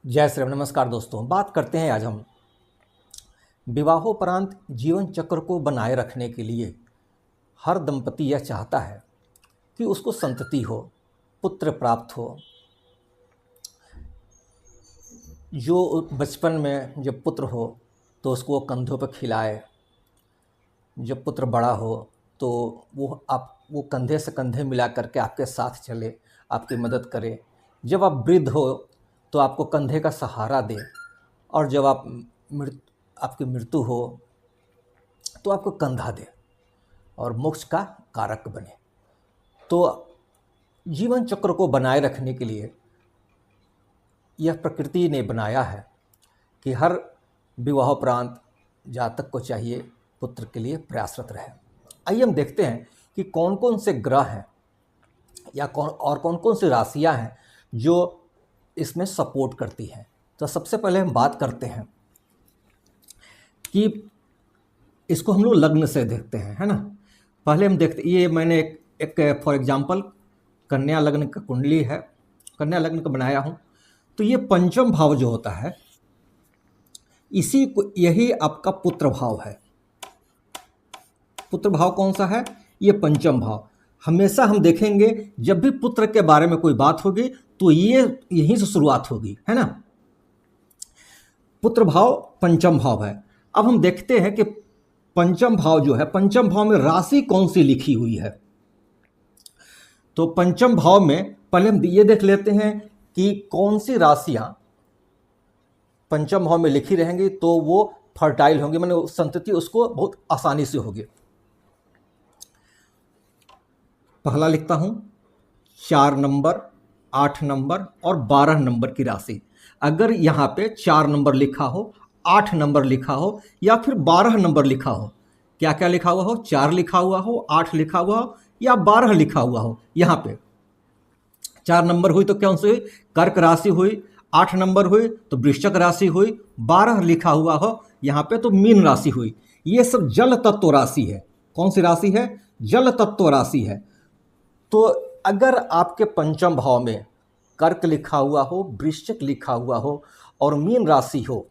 जय श्री राम। नमस्कार दोस्तों, बात करते हैं आज हम विवाहोपरांत जीवन चक्र को बनाए रखने के लिए हर दंपति यह चाहता है कि उसको संतति हो, पुत्र प्राप्त हो। जो बचपन में जब पुत्र हो तो उसको वो कंधों पर खिलाए, जब पुत्र बड़ा हो तो वो कंधे से कंधे मिला करके आपके साथ चले, आपकी मदद करे। जब आप वृद्ध हो तो आपको कंधे का सहारा दे, और जब आपकी मृत्यु हो तो आपको कंधा दे और मोक्ष का कारक बने। तो जीवन चक्र को बनाए रखने के लिए यह प्रकृति ने बनाया है कि हर विवाहोपरांत जातक को चाहिए पुत्र के लिए प्रयासरत रहे। आइए हम देखते हैं कि कौन कौन से ग्रह हैं या कौन कौन सी राशियां हैं जो इसमें सपोर्ट करती हैं। तो सबसे पहले हम बात करते हैं कि इसको हम लोग लग्न से देखते हैं, है ना। पहले हम देखते, ये मैंने एक फॉर एग्जांपल कन्या लग्न का कुंडली है, कन्या लग्न का बनाया हूँ। तो ये पंचम भाव जो होता है यही आपका पुत्र भाव है। पुत्र भाव कौन सा है? ये पंचम भाव। हमेशा हम देखेंगे जब भी पुत्र के बारे में कोई बात होगी तो ये यहीं से शुरुआत होगी, है ना। पुत्र भाव पंचम भाव है। अब हम देखते हैं कि पंचम भाव जो है, पंचम भाव में राशि कौन सी लिखी हुई है। तो पंचम भाव में पहले हम ये देख लेते हैं कि कौन सी राशियां पंचम भाव में लिखी रहेंगी तो वो फर्टाइल होंगी, माने संतति उसको बहुत आसानी से होगी। पहला लिखता हूं 4 नंबर, 8 नंबर और 12 नंबर की राशि। अगर यहाँ पे 4 नंबर लिखा हो, 8 नंबर लिखा हो या फिर 12 नंबर लिखा हो, क्या क्या लिखा हुआ हो? 4 लिखा हुआ हो, 8 लिखा हुआ हो या 12 लिखा हुआ हो। यहाँ पे 4 नंबर हुई तो कौन सी हुई? कर्क राशि हुई। 8 नंबर हुई तो वृश्चिक राशि हुई। 12 लिखा हुआ हो यहाँ पे तो मीन राशि हुई। ये सब जल तत्व राशि है। कौन सी राशि है? जल तत्व राशि है। तो अगर आपके पंचम भाव में कर्क लिखा हुआ हो, वृश्चिक लिखा हुआ हो और मीन राशि हो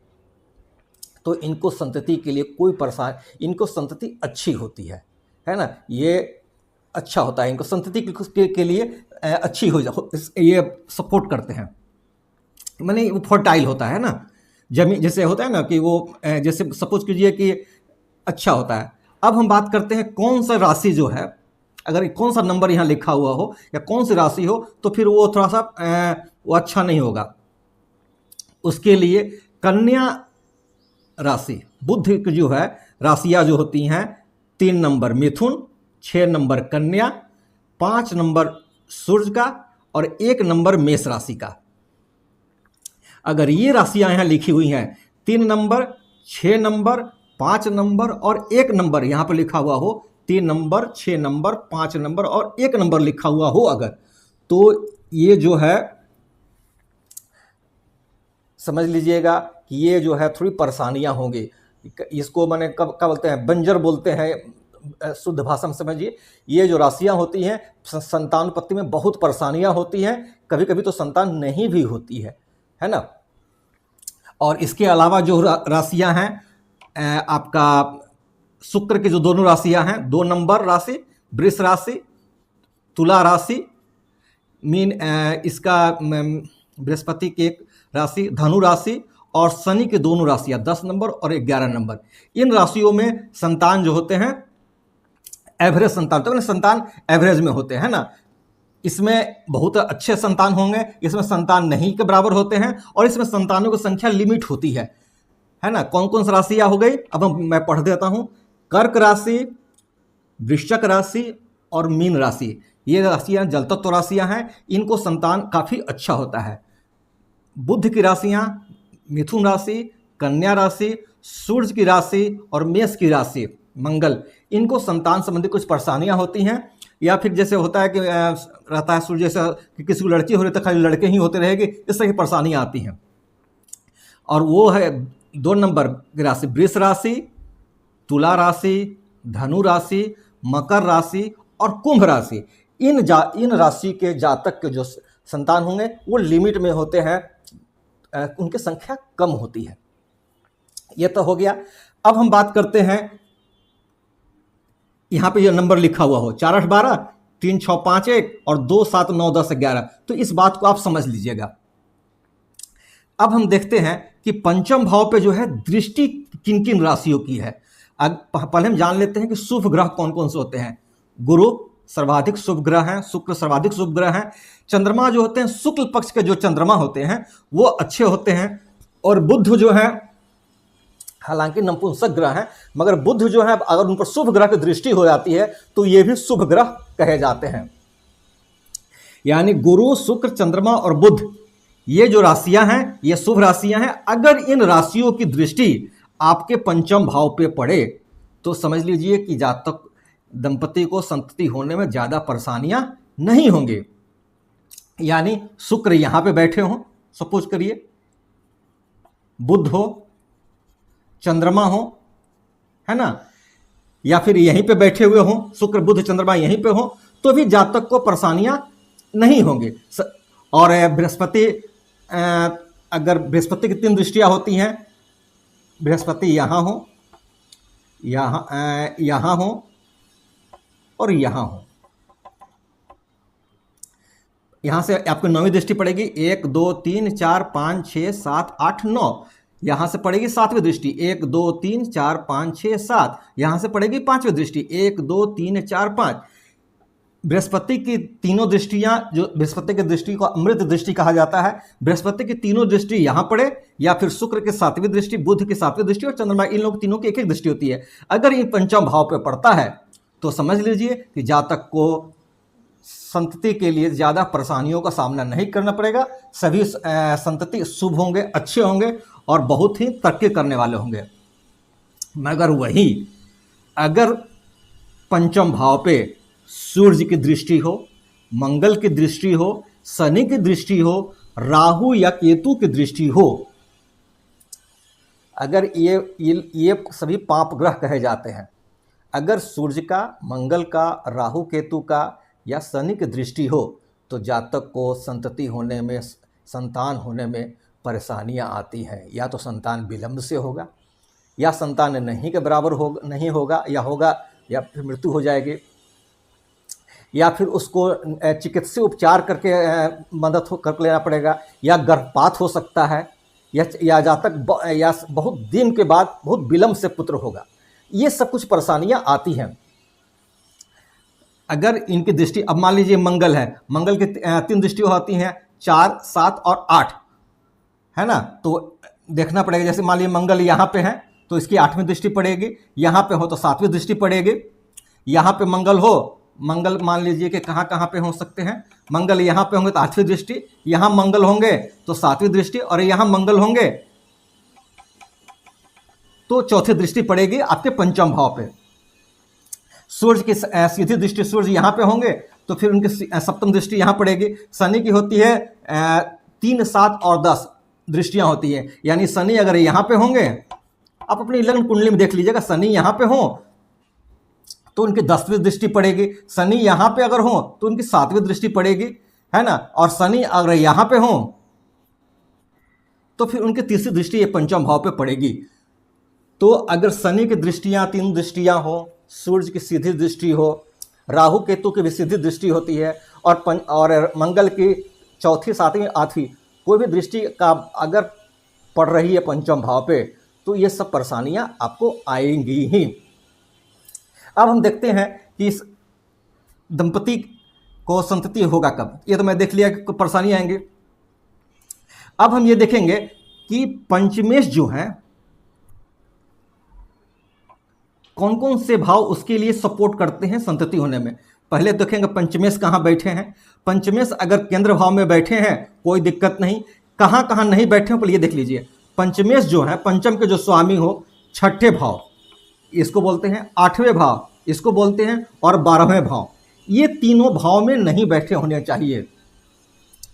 तो इनको संतति के लिए कोई परेशान, इनको संतति अच्छी होती है ना। ये अच्छा होता है, इनको संतति के लिए अच्छी हो ये सपोर्ट करते हैं, माने वो फर्टाइल होता है ना। जमीन जैसे होता है ना कि वो जैसे सपोज कीजिए कि अच्छा होता है। अब हम बात करते हैं कौन सा राशि जो है, अगर कौन सा नंबर यहाँ लिखा हुआ हो या कौन सी राशि हो तो फिर वो थोड़ा सा वो अच्छा नहीं होगा। उसके लिए कन्या राशि, बुध की जो है राशियाँ जो होती हैं 3 नंबर मिथुन, 6 नंबर कन्या, 5 नंबर सूर्य का और 1 नंबर मेष राशि का। अगर ये राशियाँ यहाँ लिखी हुई हैं 3 नंबर, 6 नंबर, 5 नंबर और 1 नंबर यहाँ पर लिखा हुआ हो, 3 नंबर, 6 नंबर, 5 नंबर और 1 नंबर लिखा हुआ हो अगर, तो ये जो है समझ लीजिएगा कि ये जो है थोड़ी परेशानियां होंगी। इसको मैंने कब बोलते हैं, बंजर बोलते हैं, शुद्ध भाषा में समझिए। ये जो राशियां होती हैं संतानोत्पत्ति में बहुत परेशानियां होती हैं, कभी कभी तो संतान नहीं भी होती है ना। और इसके अलावा जो राशियां हैं आपका शुक्र की जो दोनों राशियां हैं, 2 नंबर राशि वृष राशि, तुला राशि, मीन इसका बृहस्पति की एक राशि धनु राशि और शनि की दोनों राशियां 10 नंबर और 11 नंबर। इन राशियों में संतान जो होते हैं एवरेज संतान, तो संतान एवरेज में होते हैं ना। इसमें बहुत अच्छे संतान होंगे, इसमें संतान नहीं के बराबर होते हैं और इसमें संतानों की संख्या लिमिट होती है ना। कौन कौन सी राशियां हो गई अब मैं पढ़ देता हूं। कर्क राशि, वृश्चिक राशि और मीन राशि, ये राशियां जल तत्व राशियां हैं, इनको संतान काफी अच्छा होता है। बुध की राशियां मिथुन राशि, कन्या राशि, सूर्य की राशि और मेष की राशि मंगल, इनको संतान संबंधी कुछ परेशानियां होती हैं, या फिर जैसे होता है कि रहता है सूर्य जैसा कि किसी को लड़की हो रही तो खाली लड़के ही होते रहेगी, इस तरह की परेशानियां आती हैं। और वो है 2 नंबर की राशि वृष राशि, तुला राशि, धनु राशि, मकर राशि और कुंभ राशि। इन राशि के जातक के जो संतान होंगे वो लिमिट में होते हैं, उनकी संख्या कम होती है। ये तो हो गया। अब हम बात करते हैं, यहां पे ये नंबर लिखा हुआ हो 4 8 12, 3 6 5 1 और 2 7 9 10 11, तो इस बात को आप समझ लीजिएगा। अब हम देखते हैं कि पंचम भाव पे जो है दृष्टि किन किन राशियों की है। पहले हम जान लेते हैं कि शुभ ग्रह कौन कौन से होते हैं। गुरु सर्वाधिक शुभ ग्रह हैं, शुक्र सर्वाधिक शुभ ग्रह हैं, चंद्रमा जो होते हैं शुक्ल पक्ष के जो चंद्रमा होते हैं वो अच्छे होते हैं, और बुध जो है हालांकि नपुंसक ग्रह है, मगर बुध जो है अगर उन पर शुभ ग्रह की दृष्टि हो जाती है तो ये भी शुभ ग्रह कहे जाते हैं। यानी गुरु शुक्र चंद्रमा और बुध ये जो राशियां हैं ये शुभ राशियां हैं। अगर इन राशियों की दृष्टि आपके पंचम भाव पे पड़े तो समझ लीजिए कि जातक दंपति को संतति होने में ज्यादा परेशानियां नहीं होंगे। यानी शुक्र यहां पे बैठे हों, सपोज करिए, बुध हो, चंद्रमा हो, है ना, या फिर यहीं पे बैठे हुए हों, शुक्र बुध चंद्रमा यहीं पे हो, तो भी जातक को परेशानियां नहीं होंगी। और बृहस्पति, अगर बृहस्पति की 3 दृष्टियां होती हैं, बृहस्पति यहां हो, यहां हो और यहां हो, यहां से आपको 9वीं दृष्टि पड़ेगी, 1 2 3 4 5 6 7 8 9, यहां से पड़ेगी 7वीं दृष्टि, 1 2 3 4 5 6 7, यहां से पड़ेगी 5वीं दृष्टि, 1 2 3 4 5। बृहस्पति की तीनों दृष्टियां, जो बृहस्पति की दृष्टि को अमृत दृष्टि कहा जाता है, बृहस्पति की तीनों दृष्टि यहां पड़े, या फिर शुक्र की 7वीं दृष्टि, बुध की 7वीं दृष्टि और चंद्रमा, इन लोग तीनों की एक एक दृष्टि होती है। अगर ये पंचम भाव पे पड़ता है तो समझ लीजिए कि जातक को संतति के लिए ज्यादा परेशानियों का सामना नहीं करना पड़ेगा। सभी संतति शुभ होंगे, अच्छे होंगे और बहुत ही तरक्की करने वाले होंगे। मगर वही अगर पंचम भाव पे सूर्य की दृष्टि हो, मंगल की दृष्टि हो, शनि की दृष्टि हो, राहु या केतु की दृष्टि हो, अगर ये सभी पाप ग्रह कहे जाते हैं, अगर सूर्य का, मंगल का, राहु केतु का या शनि की दृष्टि हो तो जातक को संतति होने में, संतान होने में परेशानियां आती हैं। या तो संतान विलंब से होगा, या संतान नहीं के बराबर नहीं होगा, या फिर मृत्यु हो जाएगी, या फिर उसको चिकित्सीय उपचार करके मदद करके लेना पड़ेगा, या गर्भपात हो सकता है, या जातक या बहुत दिन के बाद बहुत विलंब से पुत्र होगा। ये सब कुछ परेशानियां आती हैं अगर इनकी दृष्टि। अब मान लीजिए मंगल है, मंगल की 3 दृष्टियां होती हैं, 4 7 और 8, है ना। तो देखना पड़ेगा, जैसे मान लीजिए मंगल यहाँ पे है तो इसकी 8वीं दृष्टि पड़ेगी, यहाँ पे हो तो 7वीं दृष्टि पड़ेगी। यहाँ पे मंगल हो, मंगल मान लीजिए कि कहाँ कहाँ पे हो सकते हैं, मंगल यहाँ पे होंगे तो 8वीं दृष्टि, यहाँ मंगल होंगे तो 7वीं दृष्टि, और यहाँ मंगल होंगे तो 4थी दृष्टि पड़ेगी आपके पंचम भाव पे। सूर्य की सीधी दृष्टि सूर्य यहाँ पे होंगे तो फिर उनकी 7वीं दृष्टि यहाँ पड़ेगी। शनि की होती है 3 7 और 10 दृष्टियां होती है। यानी शनि अगर यहाँ पे होंगे, आप अपनी लग्न कुंडली में देख लीजिएगा, शनि यहाँ पे हो तो उनकी 10वीं दृष्टि पड़ेगी, शनि यहाँ पे अगर हो तो उनकी 7वीं दृष्टि पड़ेगी, है ना, और शनि अगर यहाँ पे हो तो फिर उनकी 3री दृष्टि ये पंचम भाव पे पड़ेगी। तो अगर शनि की दृष्टियां 3 दृष्टियां हो, सूर्य की सीधी दृष्टि हो, राहु केतु की भी सीधी दृष्टि होती है, और मंगल की 4थी 7वीं 8वीं कोई भी दृष्टि का अगर पड़ रही है पंचम भाव पे तो ये सब परेशानियां आपको आएंगी ही। अब हम देखते हैं कि इस दंपति को संतति होगा कब। ये तो मैं देख लिया कि परेशानी आएंगी। अब हम ये देखेंगे कि पंचमेश जो है कौन कौन से भाव उसके लिए सपोर्ट करते हैं संतति होने में। पहले देखेंगे पंचमेश कहाँ बैठे हैं। पंचमेश अगर केंद्र भाव में बैठे हैं कोई दिक्कत नहीं, कहाँ कहाँ नहीं बैठे हैं पहले ये देख लीजिए। पंचमेश जो है, पंचम के जो स्वामी हो, 6ठे भाव इसको बोलते हैं, 8वें भाव इसको बोलते हैं, और 12वें भाव, ये तीनों भाव में नहीं बैठे होने चाहिए।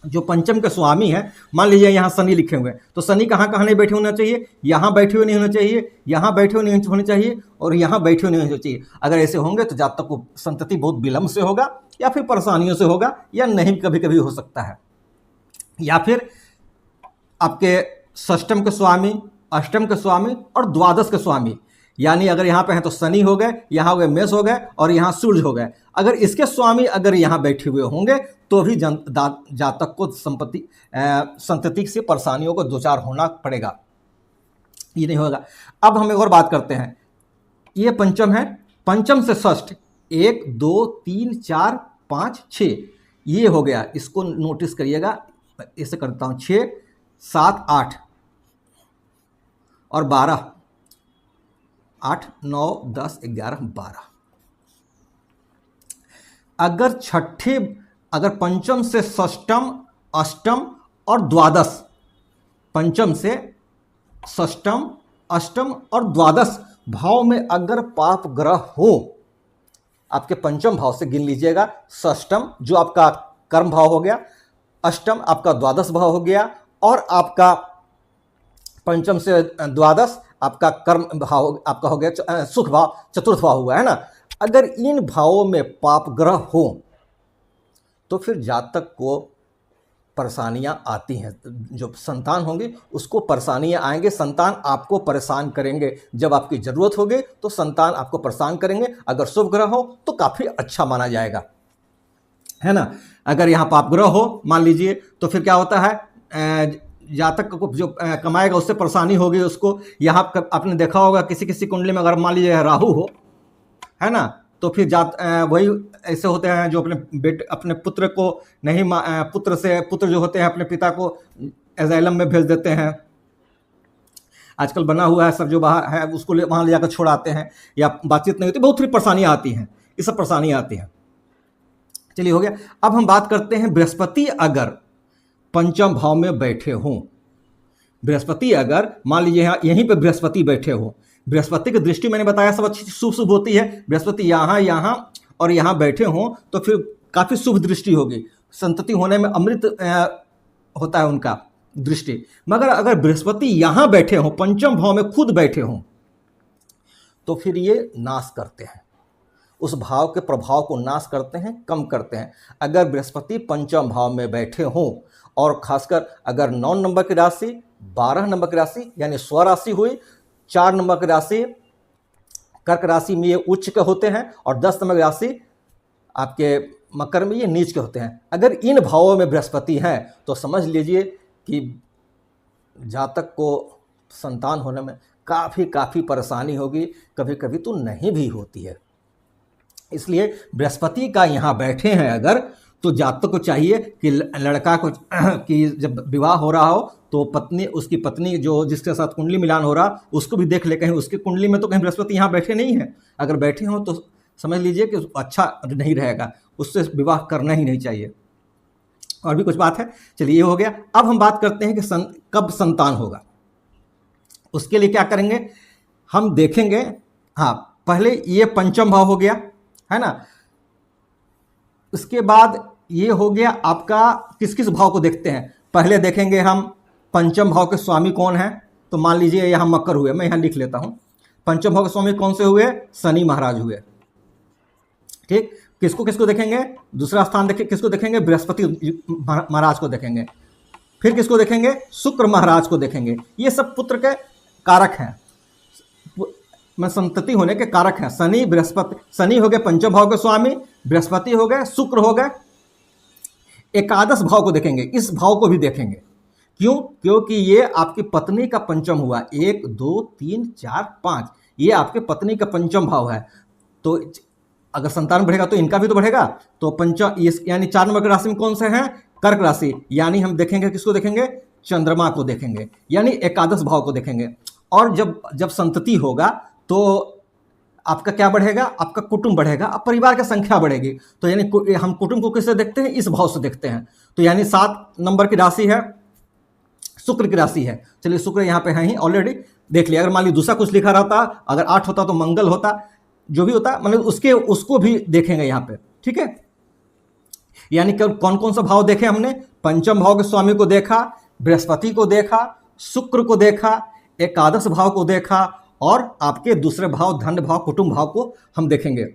जो पंचम के स्वामी है, मान लीजिए यहाँ शनि लिखे हुए हैं तो शनि कहाँ कहाँ नहीं बैठे होना चाहिए, यहाँ बैठे हुए नहीं होना चाहिए, यहाँ बैठे हुए नहीं होने चाहिए, और यहाँ बैठे हुए नहीं होने चाहिए। अगर ऐसे होंगे तो जातक को संतति बहुत विलंब से होगा, या फिर परेशानियों से होगा, या नहीं कभी कभी हो सकता है। या फिर आपके षष्टम के स्वामी, अष्टम के स्वामी और द्वादश के स्वामी। यानी अगर यहाँ पे हैं तो शनि हो गए, यहाँ हो गए मेष हो गए और यहाँ सूर्य हो गए। अगर इसके स्वामी अगर यहाँ बैठे हुए होंगे तो भी जातक को संतति से परेशानियों को दो चार होना पड़ेगा, ये नहीं होगा। अब हम एक और बात करते हैं, ये पंचम है, पंचम से षष्ठ 1 2 3 4 5 6 ये हो गया, इसको नोटिस करिएगा। इसे करता हूँ 6 7 8 और 12, 8 9 10 11 12। अगर छठे, अगर पंचम से षष्टम, अष्टम और द्वादश, पंचम से षष्टम, अष्टम और द्वादश भाव में अगर पाप ग्रह हो, आपके पंचम भाव से गिन लीजिएगा, षष्टम जो आपका कर्म भाव हो गया, अष्टम आपका द्वादश भाव हो गया और आपका पंचम से द्वादश आपका कर्म भाव आपका हो गया सुख भाव, चतुर्थ भाव हुआ है ना। अगर इन भावों में पाप ग्रह हो तो फिर जातक को परेशानियां आती हैं, जो संतान होंगे उसको परेशानियां आएंगे, संतान आपको परेशान करेंगे। जब आपकी जरूरत होगी तो संतान आपको परेशान करेंगे। अगर शुभ ग्रह हो तो काफ़ी अच्छा माना जाएगा, है ना। अगर यहाँ पाप ग्रह हो मान लीजिए तो फिर क्या होता है, जातक को जो कमाएगा उससे परेशानी होगी उसको। यहाँ आपने देखा होगा किसी किसी कुंडली में अगर मान लीजिए राहु हो, है ना, तो फिर वही ऐसे होते हैं जो अपने पुत्र को नहीं, पुत्र जो होते हैं अपने पिता को एजाइलम में भेज देते हैं। आजकल बना हुआ है सब, जो बाहर है उसको वहाँ ले जाकर छोड़ाते हैं या बातचीत नहीं होती, बहुत सारी परेशानियाँ आती हैं, ये सब परेशानियाँ आती हैं। चलिए हो गया। अब हम बात करते हैं बृहस्पति अगर पंचम भाव में बैठे हों, बृहस्पति अगर मान लीजिए यहीं पे बृहस्पति बैठे हो, बृहस्पति की दृष्टि मैंने बताया सब अच्छी शुभ शुभ होती है। बृहस्पति यहाँ और यहाँ बैठे हों तो फिर काफ़ी शुभ दृष्टि होगी, संतति होने में अमृत होता है उनका दृष्टि। मगर अगर बृहस्पति यहाँ बैठे हों, पंचम भाव में खुद बैठे हों, तो फिर ये नाश करते हैं, उस भाव के प्रभाव को नाश करते हैं, कम करते हैं। अगर बृहस्पति पंचम भाव में बैठे हों और खासकर अगर 9 नंबर की राशि, 12 नंबर की राशि यानी स्वराशि हुई, 4 नंबर की राशि कर्क राशि में ये उच्च के होते हैं और 10 नंबर की राशि आपके मकर में ये नीच के होते हैं। अगर इन भावों में बृहस्पति हैं तो समझ लीजिए कि जातक को संतान होने में काफ़ी परेशानी होगी, कभी कभी तो नहीं भी होती है। इसलिए बृहस्पति का यहाँ बैठे हैं अगर, तो जातक को चाहिए कि लड़का को कि जब विवाह हो रहा हो तो पत्नी, उसकी पत्नी जो जिसके साथ कुंडली मिलान हो रहा उसको भी देख ले, कहीं उसकी कुंडली में तो कहीं बृहस्पति यहाँ बैठे नहीं है। अगर बैठे हों तो समझ लीजिए कि अच्छा नहीं रहेगा, उससे विवाह करना ही नहीं चाहिए। और भी कुछ बात है, चलिए ये हो गया। अब हम बात करते हैं कि कब संतान होगा। उसके लिए क्या करेंगे हम देखेंगे। हाँ, पहले ये पंचम भाव हो गया, है ना। उसके बाद ये हो गया आपका, किस किस भाव को देखते हैं। पहले देखेंगे हम पंचम भाव के स्वामी कौन है। तो मान लीजिए यहाँ मकर हुए, मैं यहाँ लिख लेता हूँ। पंचम भाव के स्वामी कौन से हुए, शनि महाराज हुए। ठीक, किसको किसको देखेंगे, दूसरा स्थान देखें, किसको देखेंगे, बृहस्पति महाराज को देखेंगे। फिर किसको देखेंगे, शुक्र महाराज को देखेंगे। ये सब पुत्र के कारक हैं, में संतति होने के कारक हैं। शनि बृहस्पति, शनि हो गए पंचम भाव के स्वामी, बृहस्पति हो गए, शुक्र हो गए। एकादश भाव को देखेंगे, इस भाव को भी देखेंगे। क्यों, क्योंकि ये आपकी पत्नी का पंचम हुआ, 1 2 3 4 5, ये आपके पत्नी का पंचम भाव है। तो अगर संतान बढ़ेगा तो इनका भी तो बढ़ेगा। तो पंचम यानी 4 नंबर की राशि में कौन से हैं, कर्क राशि, यानी हम देखेंगे किसको देखेंगे, चंद्रमा को देखेंगे, यानी एकादश भाव को देखेंगे। और जब संतति होगा तो आपका क्या बढ़ेगा, आपका कुटुंब बढ़ेगा, अब परिवार की संख्या बढ़ेगी। तो यानी हम कुटुंब को किससे देखते हैं, इस भाव से देखते हैं। तो यानी 7 नंबर की राशि है, शुक्र की राशि है। चलिए शुक्र यहाँ पे है ही ऑलरेडी देख लिया। अगर मान लीजिए दूसरा कुछ लिखा रहता, अगर 8 होता तो मंगल होता, जो भी होता मतलब उसको भी देखेंगे यहाँ पे। ठीक है, यानी कौन कौन सा भाव देखे हमने, पंचम भाव के स्वामी को देखा, बृहस्पति को देखा, शुक्र को देखा, एकादश भाव को देखा और आपके दूसरे भाव धन भाव कुटुंब भाव को हम देखेंगे।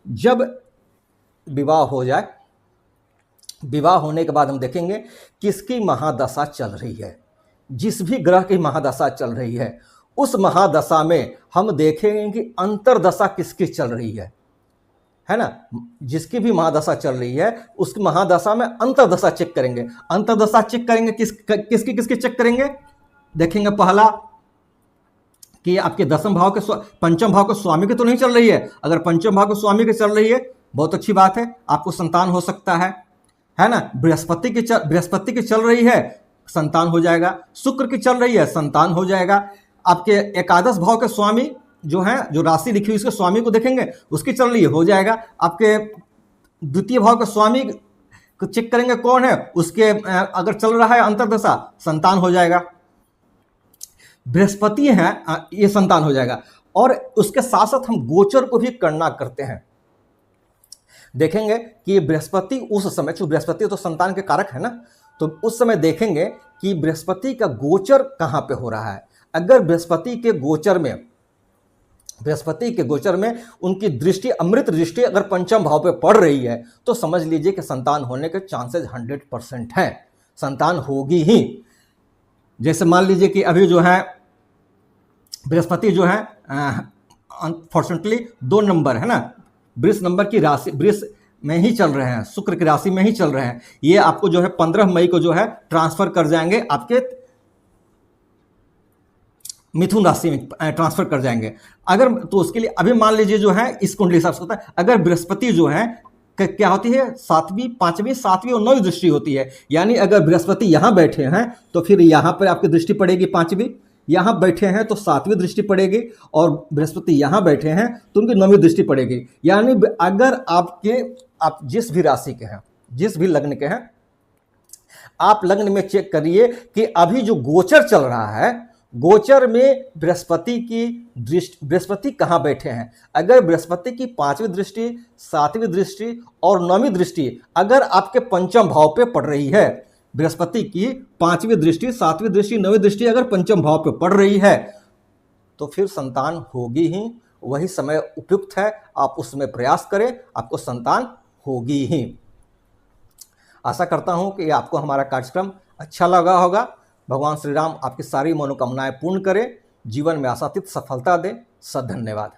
जब विवाह हो जाए, विवाह होने के बाद हम देखेंगे किसकी महादशा चल रही है, जिस भी ग्रह की महादशा चल रही है, उस महादशा में हम देखेंगे कि अंतर्दशा किसकी चल रही है ना। जिसकी भी महादशा चल रही है उस महादशा में अंतर्दशा चेक करेंगे। अंतर्दशा चेक करेंगे किसकी किसकी चेक करेंगे, देखेंगे पहला कि आपके दसम भाव के पंचम भाव के स्वामी की तो नहीं चल रही है। अगर पंचम भाव के स्वामी की चल रही है, बहुत अच्छी बात है, आपको संतान हो सकता है ना। बृहस्पति की चल रही है, संतान हो जाएगा। शुक्र की चल रही है, संतान हो जाएगा। आपके एकादश भाव के स्वामी जो है, जो राशि लिखी हुई उसके स्वामी को देखेंगे, उसकी चल रही है, हो जाएगा। आपके द्वितीय भाव के स्वामी को चेक करेंगे कौन है, उसके अगर चल रहा है अंतर्दशा, संतान हो जाएगा। बृहस्पति है, ये संतान हो जाएगा। और उसके साथ साथ हम गोचर को भी गणना करते हैं, देखेंगे कि बृहस्पति उस समय, चूंकि बृहस्पति तो संतान के कारक है ना, तो उस समय देखेंगे कि बृहस्पति का गोचर कहां पे हो रहा है। अगर बृहस्पति के गोचर में उनकी दृष्टि, अमृत दृष्टि अगर पंचम भाव पे पड़ रही है, तो समझ लीजिए कि संतान होने के चांसेस 100% हैं, संतान होगी ही। जैसे मान लीजिए कि अभी जो है बृहस्पति जो है अनफॉर्चुनेटली 2 नंबर है ना, वृष नंबर की राशि, वृष में ही चल रहे हैं, शुक्र की राशि में ही चल रहे हैं। ये आपको जो है 15 मई को जो है ट्रांसफर कर जाएंगे, आपके मिथुन राशि में ट्रांसफर कर जाएंगे। अगर तो उसके लिए अभी मान लीजिए जो है इस कुंडली हिसाब से होता है, अगर बृहस्पति जो है क्या होती है, 7वीं 5वीं 7वीं और 9वीं दृष्टि होती है। यानी अगर बृहस्पति यहां बैठे हैं तो फिर यहां पर आपकी दृष्टि पड़ेगी 5वीं, यहां बैठे हैं तो 7वीं दृष्टि पड़ेगी, और बृहस्पति यहां बैठे हैं तो उनकी 9वीं दृष्टि पड़ेगी। यानी अगर आप जिस भी राशि के हैं, जिस भी लग्न के हैं, आप लग्न में चेक करिए कि अभी जो गोचर चल रहा है, गोचर में बृहस्पति कहां बैठे हैं। अगर बृहस्पति की 5वीं दृष्टि, 7वीं दृष्टि और 9वीं दृष्टि अगर आपके पंचम भाव पे पड़ रही है, बृहस्पति की 5वीं दृष्टि, 7वीं दृष्टि, 9वीं दृष्टि अगर पंचम भाव पे पड़ रही है, तो फिर संतान होगी ही। वही समय उपयुक्त है, आप उसमें प्रयास करें, आपको संतान होगी ही। आशा करता हूं कि आपको हमारा कार्यक्रम अच्छा लगा होगा। भगवान श्री राम आपकी सारी मनोकामनाएं पूर्ण करें, जीवन में आशातीत सफलता दें। धन्यवाद।